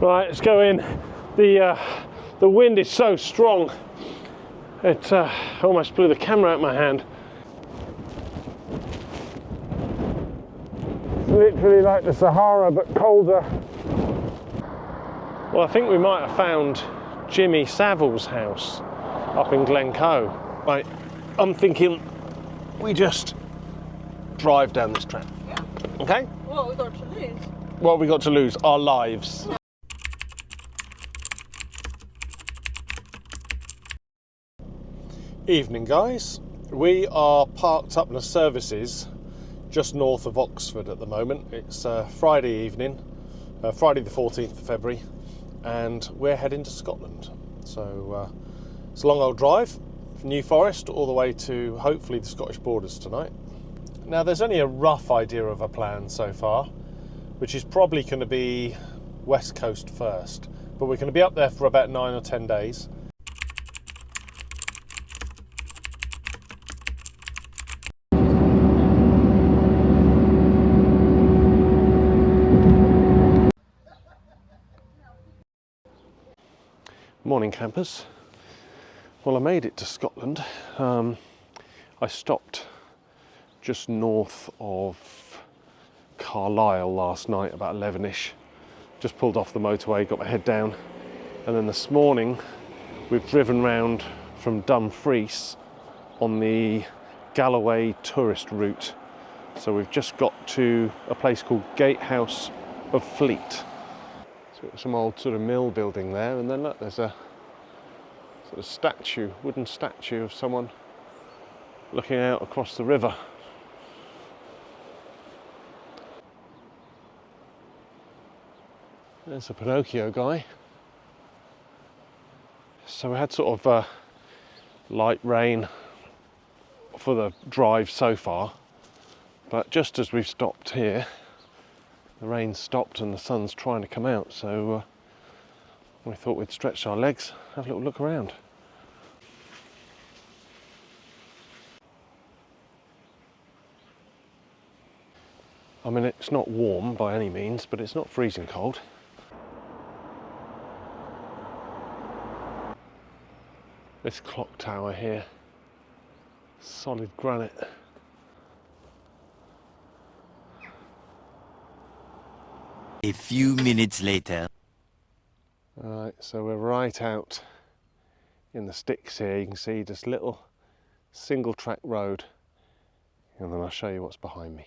Right, let's go in. The wind is so strong, it almost blew the camera out of my hand. It's literally like the Sahara, but colder. Well, I think we might have found Jimmy Savile's house up in Glasgow. Right, I'm thinking we just drive down this track. Yeah. Okay? What have we got to lose? What have we got to lose? Our lives. Evening, guys. We are parked up in the services just north of Oxford at the moment. It's Friday evening, Friday the 14th of February, and we're heading to Scotland. So it's a long old drive from New Forest all the way to hopefully the Scottish borders tonight. Now, there's only a rough idea of a plan so far, which is probably going to be West Coast first, but we're going to be up there for about 9 or 10 days. Morning, campers. Well, I made it to Scotland. I stopped just north of Carlisle last night, about 11ish. Just pulled off the motorway, got my head down, and then this morning we've driven round from Dumfries on the Galloway tourist route. So we've just got to a place called Gatehouse of Fleet. So some old sort of mill building there, and then look, there's a sort of statue, wooden statue of someone looking out across the river. There's a Pinocchio guy. So we had sort of light rain for the drive so far, but just as we've stopped here, the rain stopped and the sun's trying to come out, so we thought we'd stretch our legs, have a little look around. I mean, it's not warm by any means, but it's not freezing cold. This clock tower here, solid granite. A few minutes later. Alright, so we're right out in the sticks here. You can see just a little single track road, and then I'll show you what's behind me.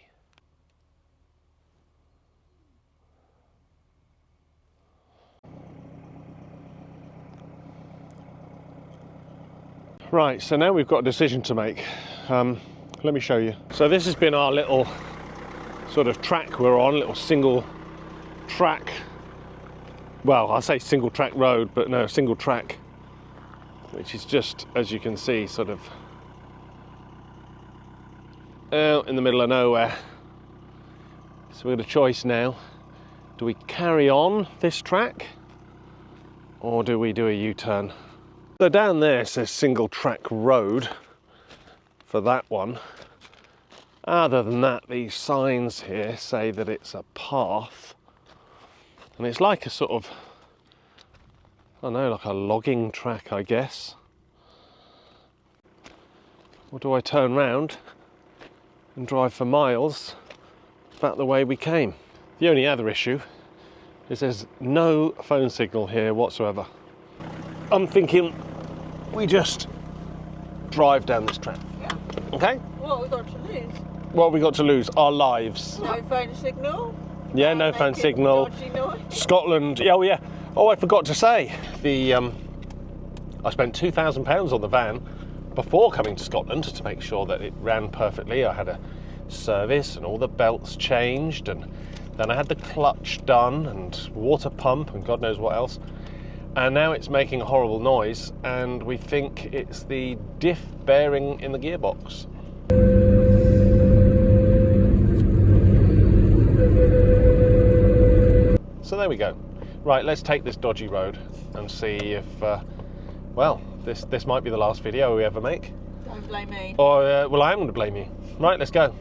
Right, so now we've got a decision to make. Let me show you. So this has been our little sort of track we're on, little single track, well, I say single track road, but no, single track, which is just, as you can see, sort of out in the middle of nowhere. So we've got a choice now. Do we carry on this track, or do we do a U-turn? So down there says single track road for that one. Other than that, these signs here say that it's a path. And it's like a sort of, I don't know, like a logging track, I guess. Or do I turn round and drive for miles back the way we came? The only other issue is there's no phone signal here whatsoever. I'm thinking we just drive down this track. Yeah. Okay? What have we got to lose? What have we got to lose? Our lives. No phone signal? Yeah, no phone signal. Scotland, oh yeah. Oh, I forgot to say, I spent £2,000 on the van before coming to Scotland to make sure that it ran perfectly. I had a service and all the belts changed, and then I had the clutch done and water pump and God knows what else. And now it's making a horrible noise, and we think it's the diff bearing in the gearbox. So there we go. Right, let's take this dodgy road and see if, well, this might be the last video we ever make. Don't blame me. Or, well, I am going to blame you. Right, let's go.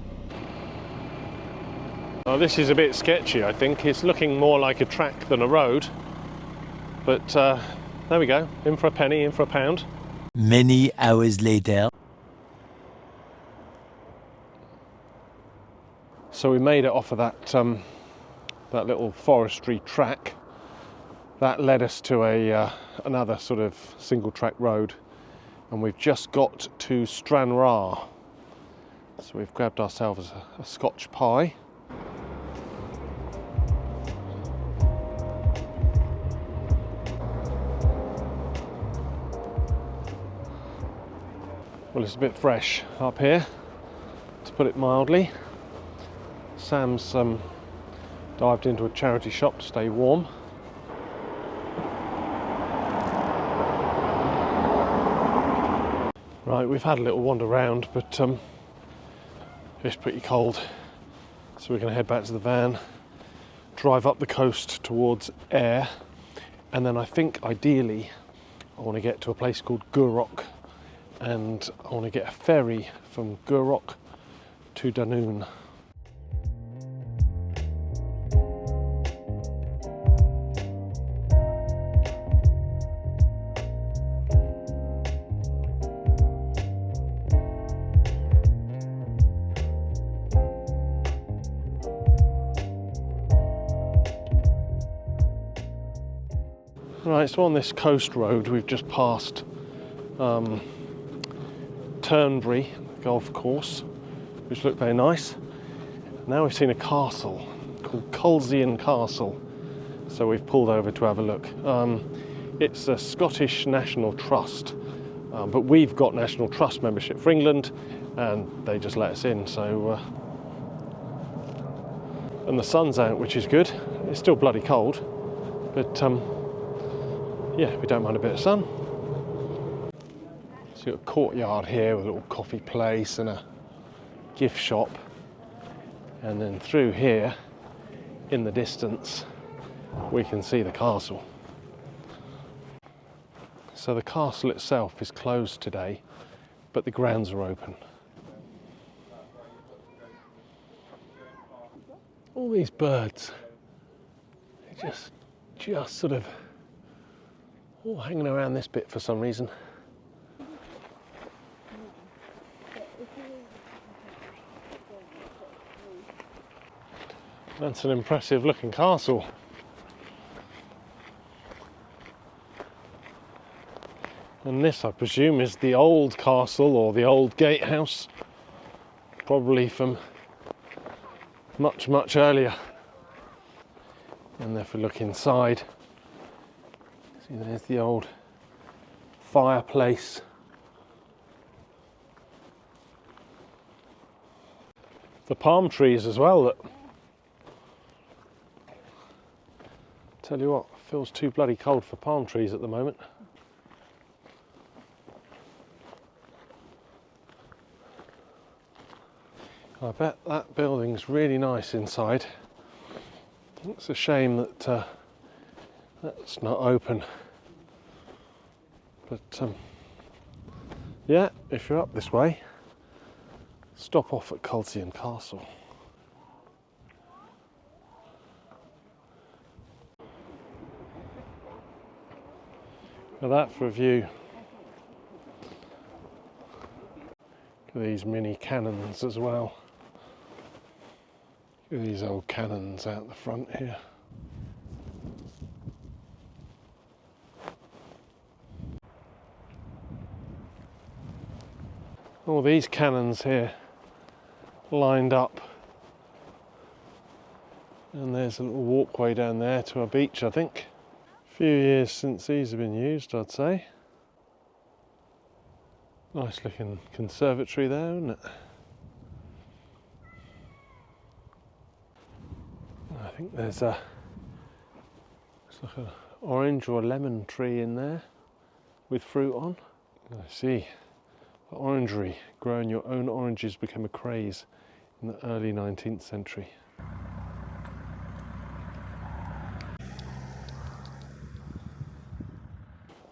Oh, this is a bit sketchy, I think. It's looking more like a track than a road. But there we go, in for a penny, in for a pound. Many hours later. So we made it off of that that little forestry track. That led us to another sort of single track road, and we've just got to Stranraer. So we've grabbed ourselves a Scotch pie. Well, it's a bit fresh up here, to put it mildly. Sam's dived into a charity shop to stay warm. Right, we've had a little wander round, but it's pretty cold. So we're going to head back to the van, drive up the coast towards Ayr, and then I think ideally I want to get to a place called Gourock, and I want to get a ferry from Gourock to Dunoon. Right, so on this coast road we've just passed Turnberry golf course, which looked very nice. Now we've seen a castle called Culzean Castle, so we've pulled over to have a look. It's a Scottish National Trust, but we've got National Trust membership for England, and they just let us in. So, and the sun's out, which is good. It's still bloody cold, but yeah, we don't mind a bit of sun. So you've got a courtyard here with a little coffee place and a gift shop, and then through here in the distance we can see the castle. So the castle itself is closed today, but the grounds are open. All these birds, they're just sort of all hanging around this bit for some reason. That's an impressive looking castle. And this, I presume, is the old castle or the old gatehouse, probably from much, much earlier. And if we look inside, see there's the old fireplace. The palm trees as well, that, tell you what, feels too bloody cold for palm trees at the moment. I bet that building's really nice inside. It's a shame that that's not open. But yeah, if you're up this way, stop off at Culzean Castle. Now that for a view. Look at these mini cannons as well. Look at these old cannons out the front here. All these cannons here lined up, and there's a little walkway down there to a beach, I think. A few years since these have been used, I'd say. Nice looking conservatory there, isn't it? I think there's like an orange or a lemon tree in there with fruit on. I see. The orangery, growing your own oranges, became a craze in the early 19th century.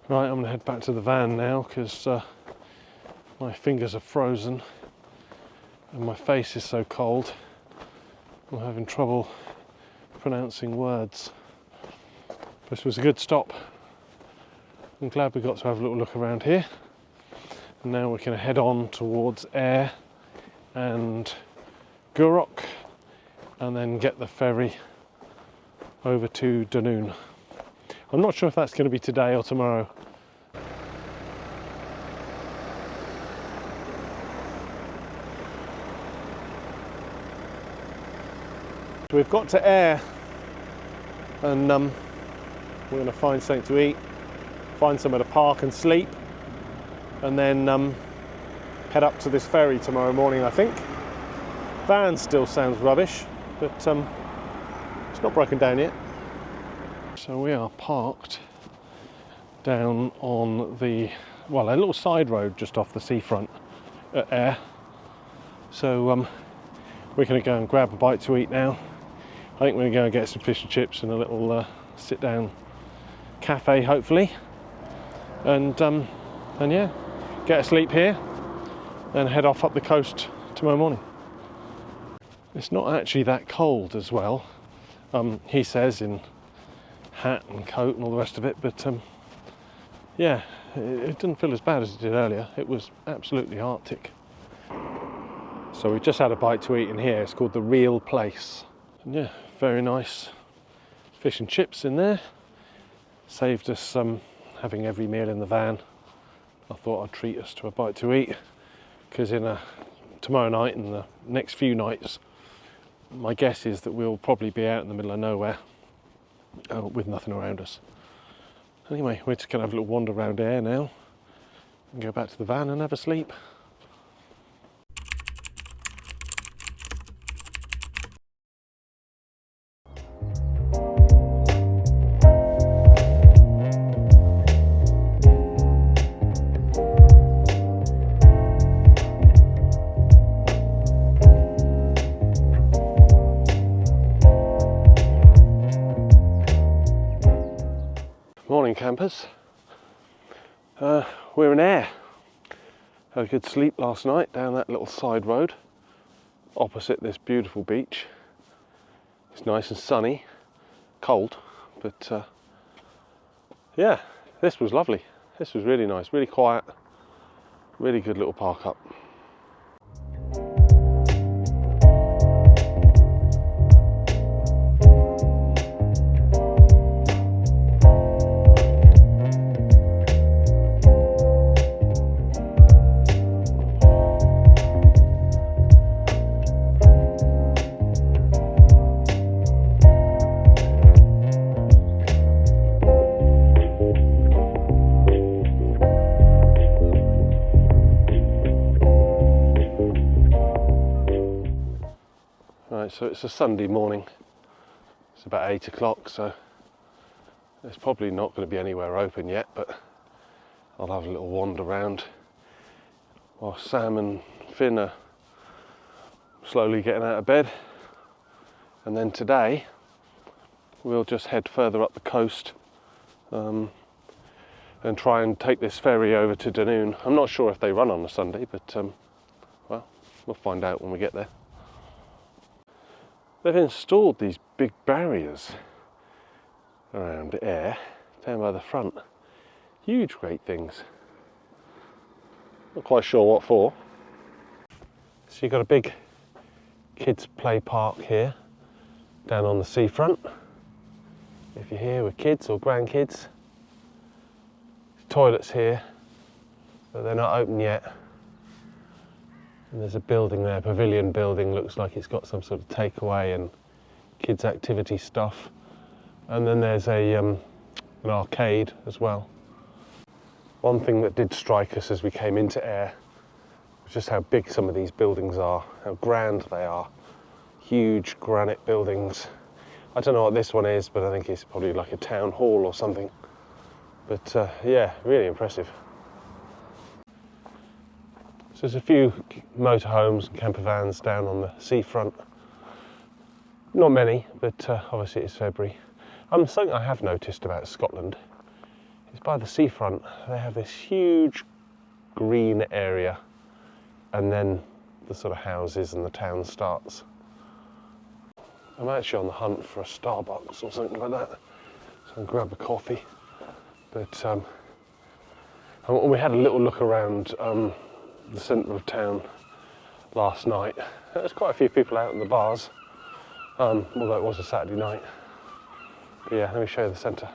Right, I'm going to head back to the van now because my fingers are frozen and my face is so cold I'm having trouble pronouncing words. This was a good stop I'm glad we got to have a little look around here. And now we're going to head on towards Ayr and Gurrock and then get the ferry over to Dunoon. I'm not sure if that's going to be today or tomorrow. So we've got to Ayr and we're going to find something to eat, find somewhere to park and sleep, and then head up to this ferry tomorrow morning, I think. Van still sounds rubbish, but it's not broken down yet. So we are parked down on the, well, a little side road just off the seafront at Ayr. So we're going to go and grab a bite to eat now. I think we're going to go and get some fish and chips and a little sit down cafe, hopefully. And yeah, get a sleep here and head off up the coast tomorrow morning. It's not actually that cold as well, he says, in hat and coat and all the rest of it, but yeah, it didn't feel as bad as it did earlier. It was absolutely arctic. So we've just had a bite to eat in here. It's called The Real Place. And yeah, very nice fish and chips in there. Saved us having every meal in the van. I thought I'd treat us to a bite to eat, because tomorrow night and the next few nights, my guess is that we'll probably be out in the middle of nowhere with nothing around us. Anyway, we're just going to have a little wander around Ayr now and go back to the van and have a sleep. Morning campers. We're in Ayr. Had a good sleep last night down that little side road opposite this beautiful beach. It's nice and sunny, cold, but yeah, this was lovely. This was really nice, really quiet, really good little park up. Right, so it's a Sunday morning. It's about 8 o'clock, so there's probably not going to be anywhere open yet, but I'll have a little wander around while Sam and Finn are slowly getting out of bed. And then today we'll just head further up the coast and try and take this ferry over to Dunoon. I'm not sure if they run on a Sunday, but well, we'll find out when we get there. They've installed these big barriers around Ayr, down by the front. Huge, great things. Not quite sure what for. So you've got a big kids play park here, down on the seafront. If you're here with kids or grandkids. Toilets here, but they're not open yet. And there's a building there, pavilion building, looks like it's got some sort of takeaway and kids activity stuff. And then there's an arcade as well. One thing that did strike us as we came into Ayr was just how big some of these buildings are, how grand they are. Huge granite buildings. I don't know what this one is, but I think it's probably like a town hall or something. But yeah, really impressive. So there's a few motorhomes and camper vans down on the seafront. Not many, but obviously it's February. Something I have noticed about Scotland is by the seafront they have this huge green area, and then the sort of houses and the town starts. I'm actually on the hunt for a Starbucks or something like that, so I'll grab a coffee. But And we had a little look around the centre of town last night. There's quite a few people out in the bars, although it was a Saturday night. But yeah, let me show you the centre.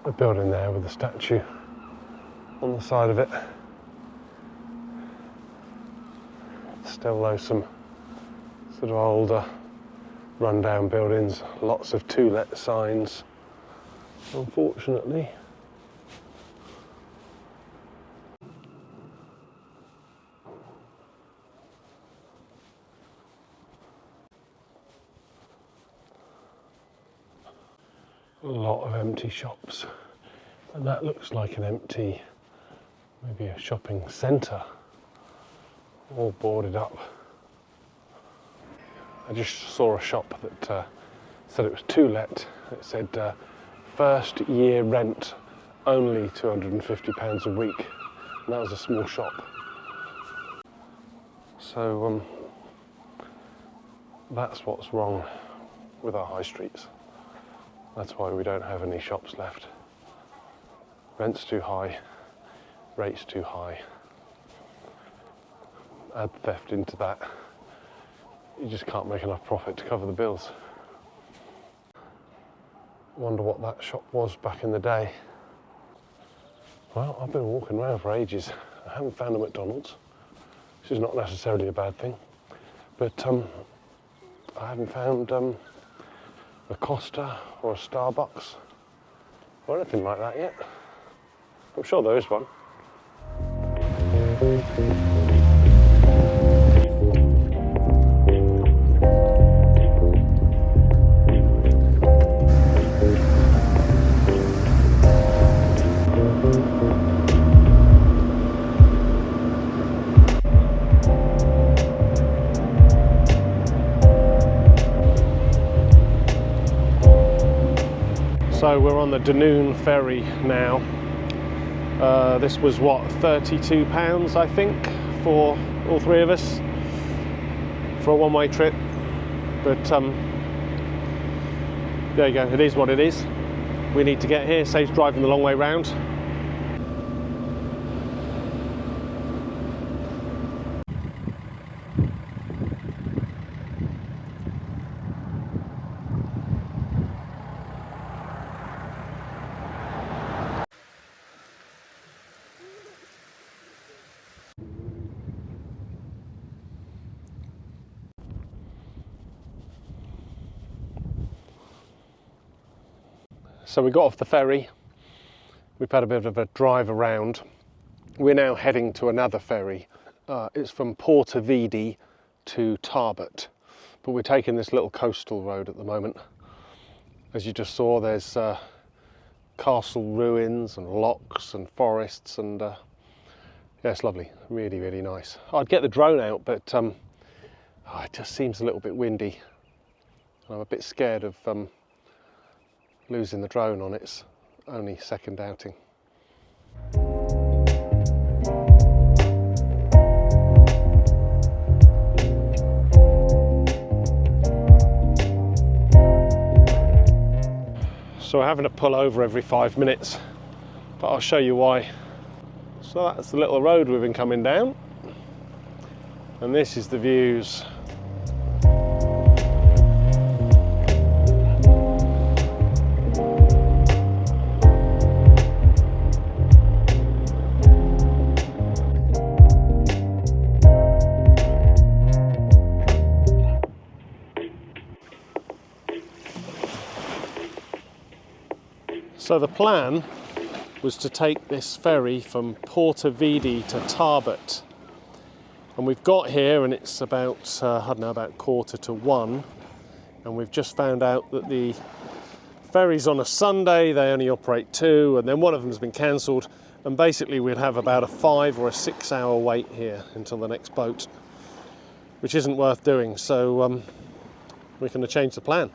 The building there with the statue on the side of it. Still though some sort of older rundown buildings, lots of to-let signs, unfortunately. A lot of empty shops, and that looks like an empty, maybe a shopping centre, all boarded up. I just saw a shop that said it was to let. It said first year rent only £250 a week, and that was a small shop. So that's what's wrong with our high streets. That's why we don't have any shops left. Rent's too high, rates too high. Add theft into that, you just can't make enough profit to cover the bills. Wonder what that shop was back in the day. Well, I've been walking around for ages. I haven't found a McDonald's, which is not necessarily a bad thing, but I haven't found a Costa or a Starbucks or anything like that yet. I'm sure there is one. So we're on the Dunoon ferry now. This was what, £32 I think for all three of us for a one-way trip, but there you go, it is what it is. We need to get here, saves driving the long way round. So we got off the ferry, we've had a bit of a drive around. We're now heading to another ferry. It's from Portavedie to Tarbert, but we're taking this little coastal road at the moment. As you just saw, there's castle ruins and locks and forests, and yeah, it's lovely, really, really nice. I'd get the drone out, but it just seems a little bit windy. I'm a bit scared of losing the drone on its only second outing. So we're having to pull over every 5 minutes, but I'll show you why. So that's the little road we've been coming down, and this is the views. So the plan was to take this ferry from Portavedie to Tarbert, and we've got here and it's about, I don't know, about 1:45, and we've just found out that the ferry's on a Sunday, they only operate 2, and then one of them's been cancelled, and basically we'd have about a 5 or a 6 hour wait here until the next boat, which isn't worth doing, so we're going to change the plan.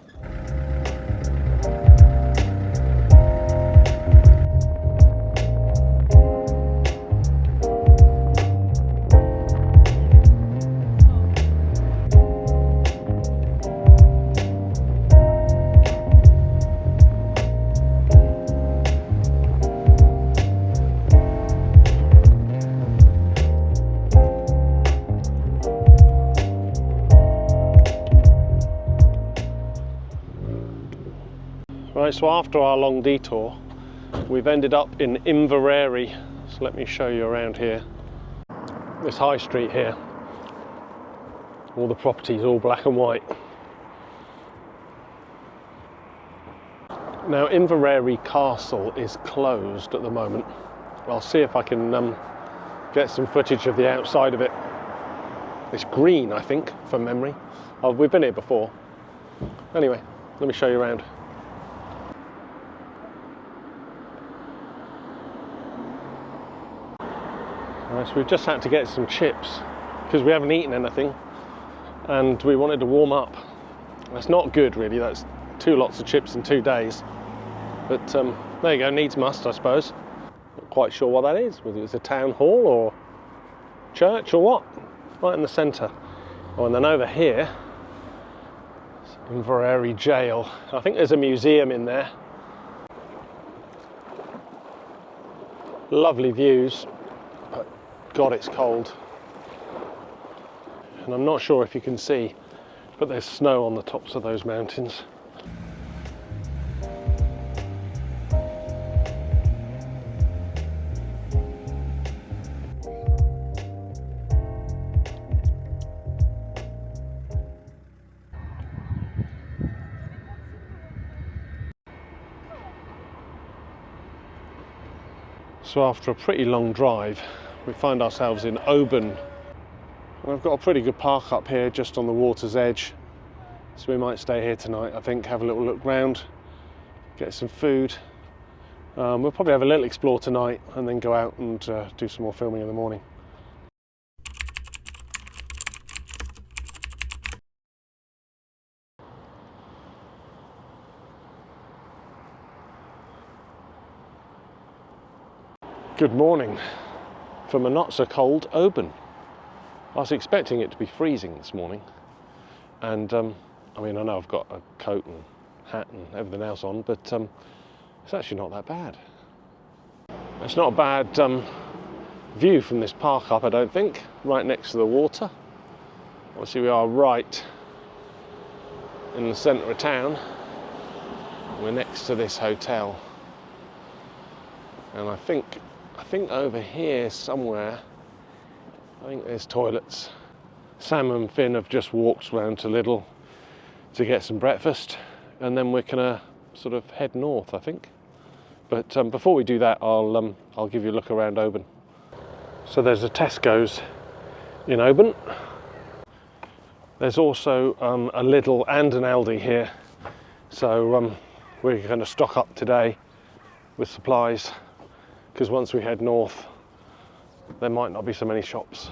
Right, so after our long detour, we've ended up in Inveraray. So let me show you around here. This high street here. All the properties all black and white. Now Inveraray Castle is closed at the moment. I'll see if I can get some footage of the outside of it. It's green, I think, from memory. Oh, we've been here before. Anyway, let me show you around. Right, so we've just had to get some chips because we haven't eaten anything and we wanted to warm up. That's not good really, that's 2 lots of chips in 2 days. But there you go, needs must, I suppose. Not quite sure what that is, whether it's a town hall or church or what. Right in the centre. Oh, and then over here, Inveraray Jail. I think there's a museum in there. Lovely views, but God, it's cold. And I'm not sure if you can see, but there's snow on the tops of those mountains. So after a pretty long drive, we find ourselves in Oban. And I've got a pretty good park up here just on the water's edge. So we might stay here tonight, I think, have a little look round, get some food. We'll probably have a little explore tonight and then go out and do some more filming in the morning. Good morning from a not so cold Oban. I was expecting it to be freezing this morning, and I mean, I know I've got a coat and hat and everything else on, but it's actually not that bad. It's not a bad view from this park up, I don't think, right next to the water. Obviously we are right in the centre of town. We're next to this hotel, and I think over here somewhere, I think there's toilets. Sam and Finn have just walked round to Lidl to get some breakfast, and then we're gonna sort of head north, I think. But before we do that, I'll give you a look around Oban. So there's a Tesco's in Oban. There's also a Lidl and an Aldi here. So we're going to stock up today with supplies, because once we head north, there might not be so many shops.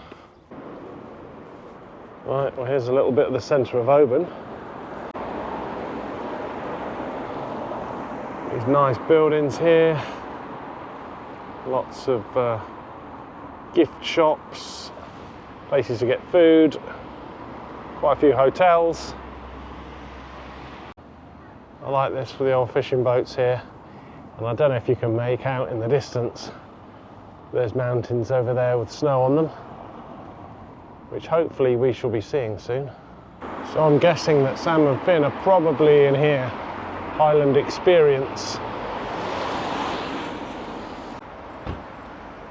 Right, well here's a little bit of the centre of Oban. These nice buildings here. Lots of gift shops, places to get food, quite a few hotels. I like this for the old fishing boats here. And I don't know if you can make out in the distance, there's mountains over there with snow on them, which hopefully we shall be seeing soon. So I'm guessing that Sam and Finn are probably in here. Highland Experience.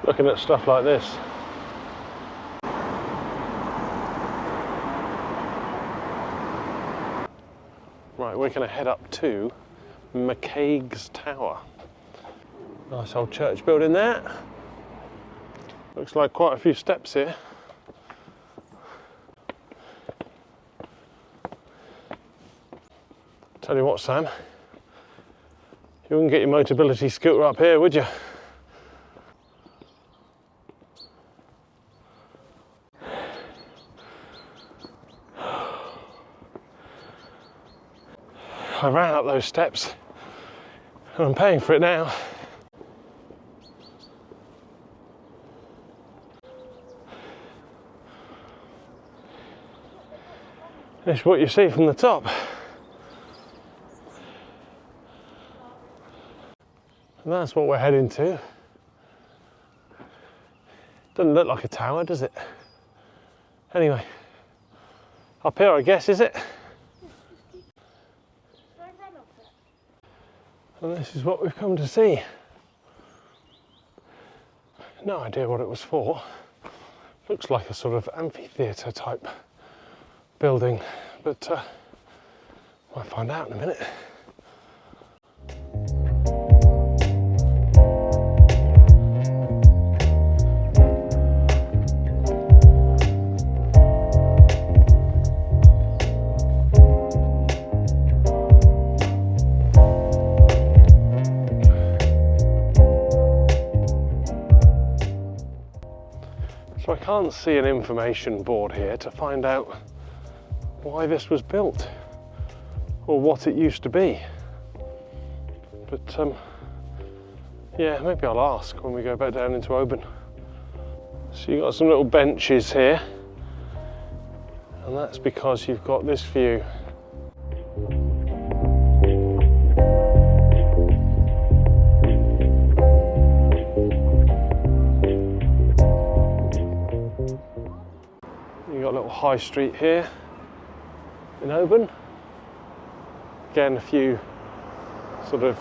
Looking at stuff like this. Right, we're going to head up to McCaig's Tower. Nice old church building there. Looks like quite a few steps here. Tell you what, Sam, you wouldn't get your Motability scooter up here, would you? I ran up those steps and I'm paying for it now. It's what you see from the top. And that's what we're heading to. Doesn't look like a tower, does it? Anyway, up here I guess, is it? And this is what we've come to see. No idea what it was for. Looks like a sort of amphitheatre type building, but might find out in a minute. So I can't see an information board here to find out why this was built or what it used to be. But yeah, maybe I'll ask when we go back down into Oban. So you've got some little benches here, and that's because you've got this view. You've got a little high street here in Oban. Again, a few sort of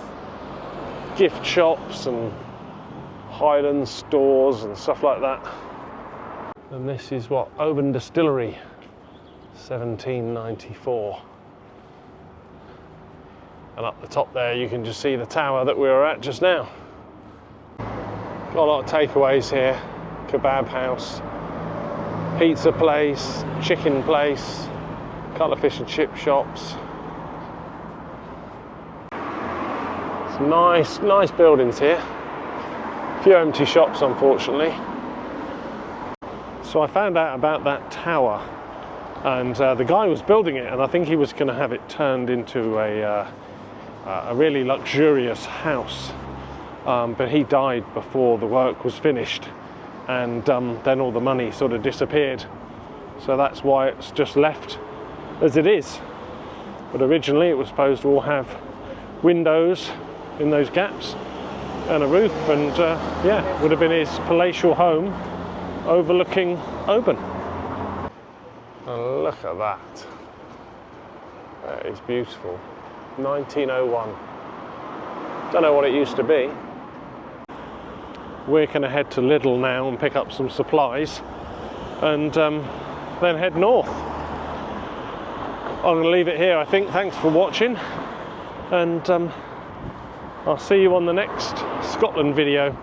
gift shops and Highland stores and stuff like that. And this is what, Oban Distillery, 1794. And up the top there you can just see the tower that we were at just now. Got a lot of takeaways here. Kebab house, pizza place, chicken place, a couple of fish and chip shops. Some nice buildings here. A few empty shops, unfortunately. So I found out about that tower, and the guy was building it, and I think he was going to have it turned into a really luxurious house. But he died before the work was finished, and then all the money sort of disappeared. So that's why it's just left as it is. But originally it was supposed to all have windows in those gaps and a roof, and yeah, it would have been his palatial home overlooking Oban. And look at that. That is beautiful. 1901. Don't know what it used to be. We're going to head to Lidl now and pick up some supplies, and then head north. I'm going to leave it here, I think. Thanks for watching, and I'll see you on the next Scotland video.